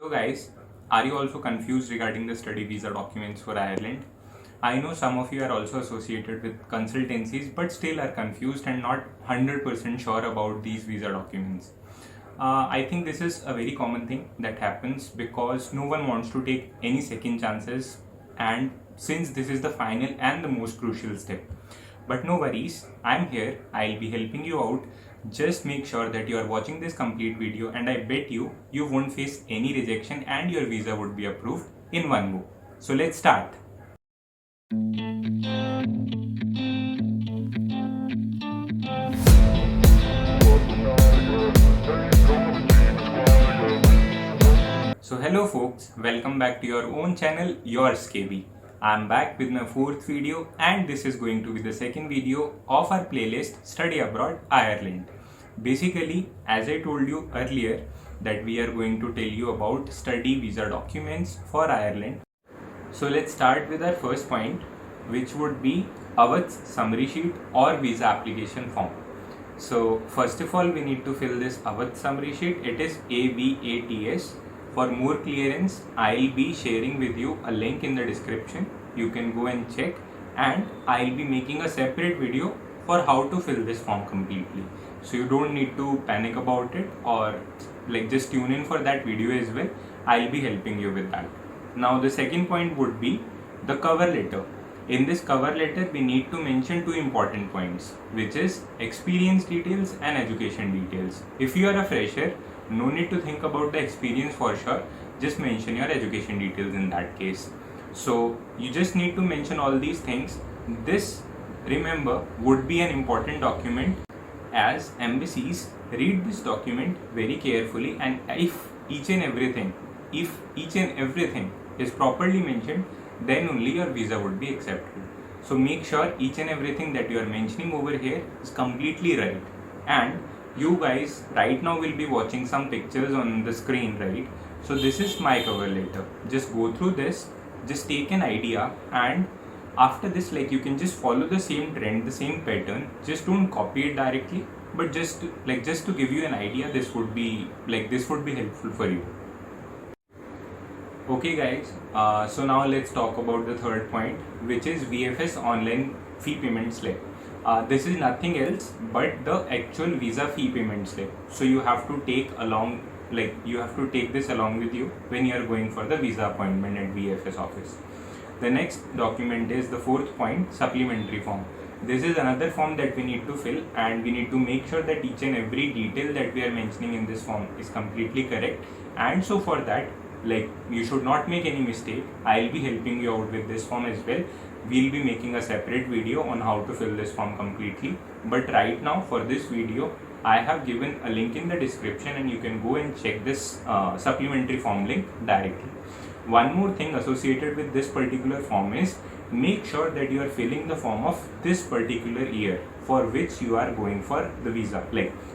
So guys, are you also confused regarding the study visa documents for Ireland? I know some of you are also associated with consultancies but still are confused and not 100% sure about these visa documents. I think this is a very common thing that happens because no one wants to take any second chances, and since this is the final and the most crucial step. But no worries, I'm here, I'll be helping you out. Just make sure that you are watching this complete video, and I bet you won't face any rejection and your visa would be approved in one go. So let's start. So hello folks, welcome back to your own channel, Yours KB. I'm back with my fourth video, and this is going to be the second video of our playlist Study Abroad Ireland. Basically, as I told you earlier, that we are going to tell you about study visa documents for Ireland. So let's start with our first point, which would be AVAT's summary sheet or visa application form. So first of all, we need to fill this AVAT summary sheet. It is AVATS. For more clearance, I'll be sharing with you a link in the description. You can go and check, and I'll be making a separate video for how to fill this form completely. So you don't need to panic about it, or just tune in for that video as well. I'll be helping you with that. Now the second point would be the cover letter. In this cover letter, we need to mention two important points, which is experience details and education details. If you are a fresher, no need to think about the experience for sure, just mention your education details in that case. So you just need to mention all these things. This, remember, would be an important document, as embassies read this document very carefully, and if each and everything is properly mentioned, then only your visa would be accepted. So make sure each and everything that you are mentioning over here is completely right. And you guys right now will be watching some pictures on the screen, right? So this is my cover letter. Just go through this, just take an idea, and after this, you can just follow the same trend, the same pattern. Just don't copy it directly, but just to give you an idea, this would be helpful for you. Okay guys, so now let's talk about the third point, which is VFS online fee payment slip. This is nothing else but the actual visa fee payment slip. So you have to take this along with you when you are going for the visa appointment at VFS office. The next document is the fourth point, supplementary form. This is another form that we need to fill, and we need to make sure that each and every detail that we are mentioning in this form is completely correct. And so for that, you should not make any mistake. I'll be helping you out with this form as well. We'll be making a separate video on how to fill this form completely, but right now for this video I have given a link in the description, and you can go and check this supplementary form link directly. One more thing associated with this particular form is, make sure that you are filling the form of this particular year for which you are going for the visa.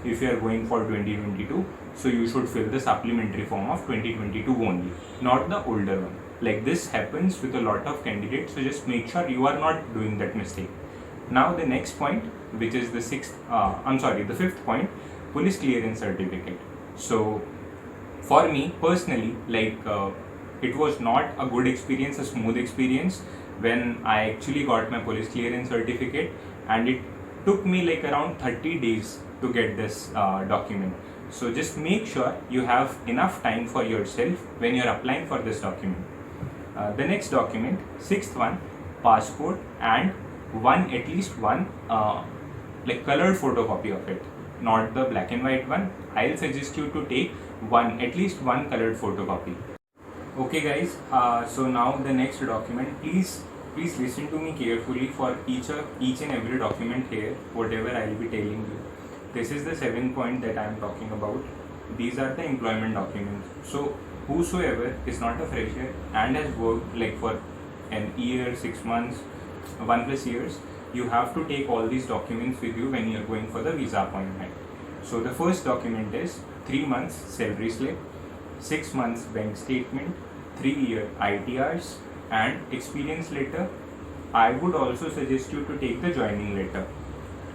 If you are going for 2022, so you should fill the supplementary form of 2022 only, not the older one. This happens with a lot of candidates, so just make sure you are not doing that mistake. Now the next point, which is the fifth point, police clearance certificate. So for me personally, it was not a good experience, a smooth experience when I actually got my police clearance certificate, and it took me around 30 days to get this document. So just make sure you have enough time for yourself when you are applying for this document. The next document, sixth one, passport, and at least one colored photocopy of it, not the black and white one. I'll suggest you to take at least one colored photocopy. Okay guys, so now the next document, please listen to me carefully for each and every document here, whatever I'll be telling you. This is the 7th point that I am talking about. These are the employment documents. So whosoever is not a fresher and has worked for an year, 6 months, 1+ years, you have to take all these documents with you when you are going for the visa appointment. So the first document is 3 months salary slip, 6 months bank statement, 3-year ITRs, and experience letter. I would also suggest you to take the joining letter.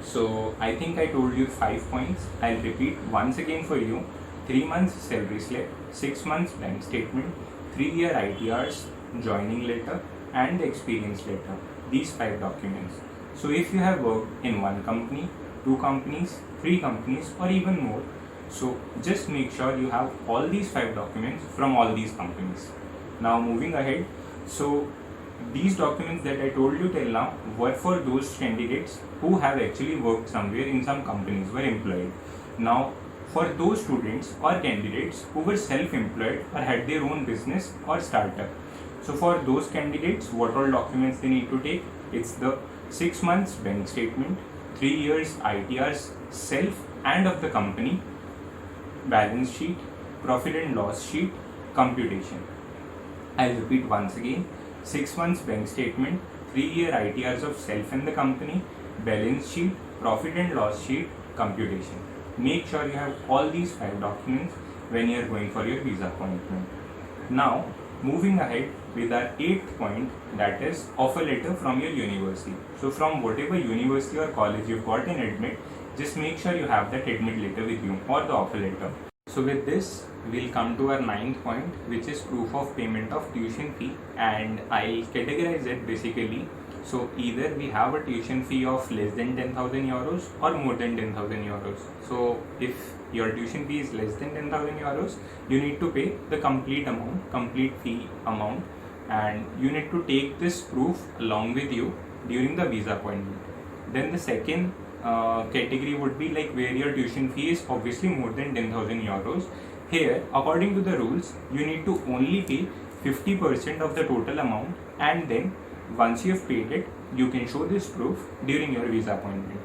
So I think I told you 5 points. I'll repeat once again for you. 3 months salary slip, 6 months bank statement, 3-year ITRs, joining letter, and the experience letter. These 5 documents. So if you have worked in one company, 2 companies, 3 companies, or even more, so just make sure you have all these 5 documents from all these companies. Now moving ahead, so these documents that I told you till now were for those candidates who have actually worked somewhere in some companies, were employed. Now for those students or candidates who were self-employed or had their own business or startup, so for those candidates, what all documents they need to take? It's the 6 months bank statement, 3 years ITRs, self and of the company, balance sheet, profit and loss sheet, computation. I'll repeat once again: 6 months bank statement, 3-year ITRs of self and the company, balance sheet, profit and loss sheet, computation. Make sure you have all these 5 documents when you are going for your visa appointment. Now, moving ahead with our 8th point, that is offer letter from your university. So from whatever university or college you've got an admit, just make sure you have that admit letter with you or the offer letter. So with this, we'll come to our 9th point, which is proof of payment of tuition fee, and I'll categorize it basically. So either we have a tuition fee of less than 10,000 euros or more than 10,000 euros. So if your tuition fee is less than 10,000 euros, you need to pay the complete amount, complete fee amount, and you need to take this proof along with you during the visa appointment. Then the second category would be like where your tuition fee is obviously more than 10,000 euros. Here, according to the rules, you need to only pay 50% of the total amount, and then once you have paid it, you can show this proof during your visa appointment.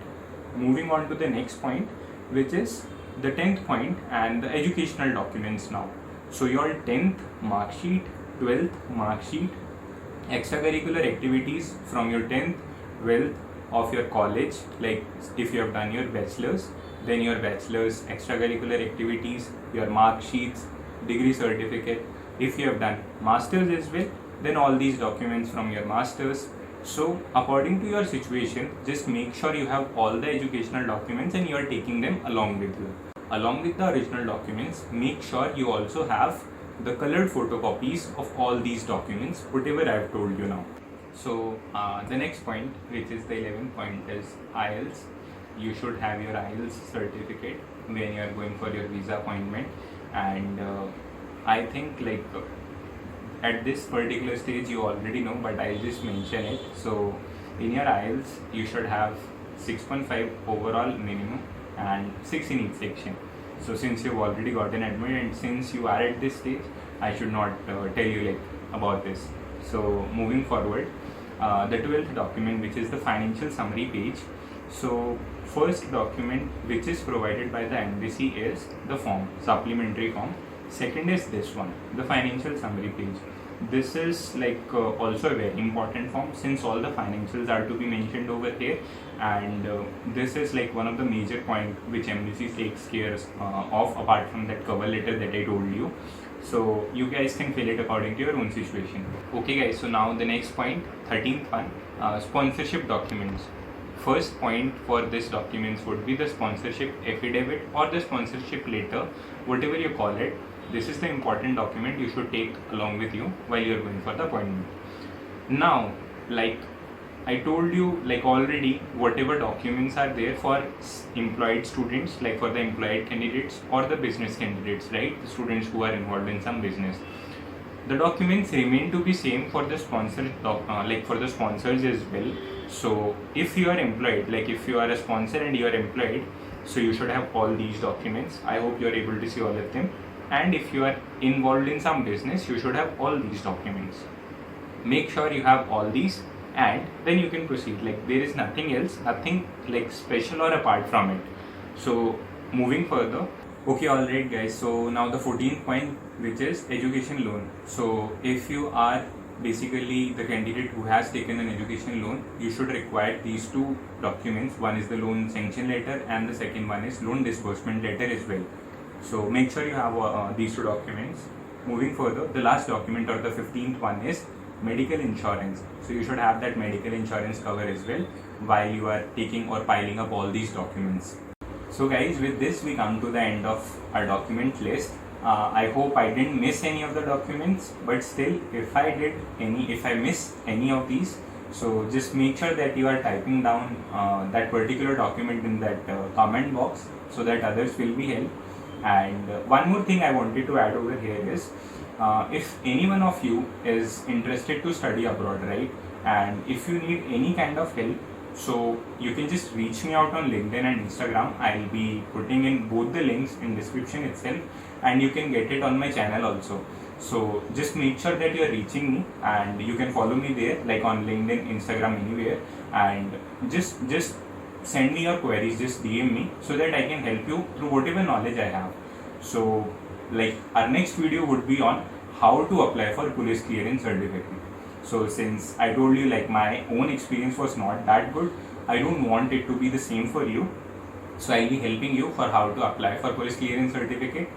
Moving on to the next point, which is the 10th point and the educational documents now. So your 10th mark sheet, 12th mark sheet, extracurricular activities from your 10th, 12th of your college, like if you have done your bachelor's, then your bachelor's, extracurricular activities, your mark sheets, degree certificate. If you have done master's as well, then all these documents from your master's. So according to your situation, just make sure you have all the educational documents and you are taking them along with you. Along with the original documents, make sure you also have the colored photocopies of all these documents, whatever I have told you now. So the next point, which is the 11th point, is IELTS. You should have your IELTS certificate when you are going for your visa appointment, and I think like at this particular stage you already know, but I'll just mention it. So in your IELTS you should have 6.5 overall minimum and 6 in each section. So since you've already gotten admitted and since you are at this stage, I should not tell you like about this. So moving forward, the 12th document, which is the financial summary page. So first document which is provided by the embassy is the form, supplementary form. Second is this one, the financial summary page. This is like also a very important form since all the financials are to be mentioned over here, and this is like one of the major point which embassy takes care of apart from that cover letter that I told you. So you guys can fill it according to your own situation. Okay guys, so now the next point, 13th one, sponsorship documents. First point for this documents would be the sponsorship affidavit or the sponsorship letter, whatever you call it. This is the important document you should take along with you while you are going for the appointment. Now, like I told you like already, whatever documents are there for employed students, like for the employed candidates or the business candidates, right? The students who are involved in some business. The documents remain to be same for the sponsor, like for the sponsors as well. So if you are employed, like if you are a sponsor and you are employed, so you should have all these documents. I hope you are able to see all of them. And if you are involved in some business, you should have all these documents. Make sure you have all these, and then you can proceed. Like there is nothing else, nothing like special or apart from it. So moving further. Okay, alright guys, so now the 14th point, which is education loan. So if you are basically the candidate who has taken an education loan, you should require these 2 documents. One is the loan sanction letter and the second one is loan disbursement letter as well. So make sure you have these 2 documents. Moving further, the last document or the 15th one is medical insurance. So you should have that medical insurance cover as well while you are taking or piling up all these documents. So guys, with this we come to the end of our document list. I hope I didn't miss any of the documents, but still, if I miss any of these, so just make sure that you are typing down that particular document in that comment box so that others will be helped. And one more thing I wanted to add over here is, if any one of you is interested to study abroad, right, and if you need any kind of help, so you can just reach me out on LinkedIn and Instagram. I'll be putting in both the links in description itself, and you can get it on my channel also. So just make sure that you're reaching me, and you can follow me there, like on LinkedIn, Instagram, anywhere, and just send me your queries, just DM me so that I can help you through whatever knowledge I have. So like our next video would be on how to apply for police clearance certificate. So since I told you like my own experience was not that good, I don't want it to be the same for you. So I'll be helping you for how to apply for police clearance certificate.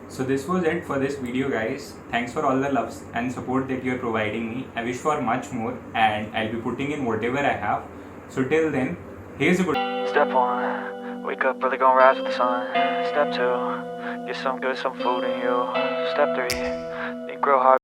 So this was it for this video, guys. Thanks for all the loves and support that you're providing me. I wish for much more, and I'll be putting in whatever I have. So till then, here's a good Step 1, wake up early, gonna rise with the sun. Step 2, get some good, some food in you. Step 3, think real hard.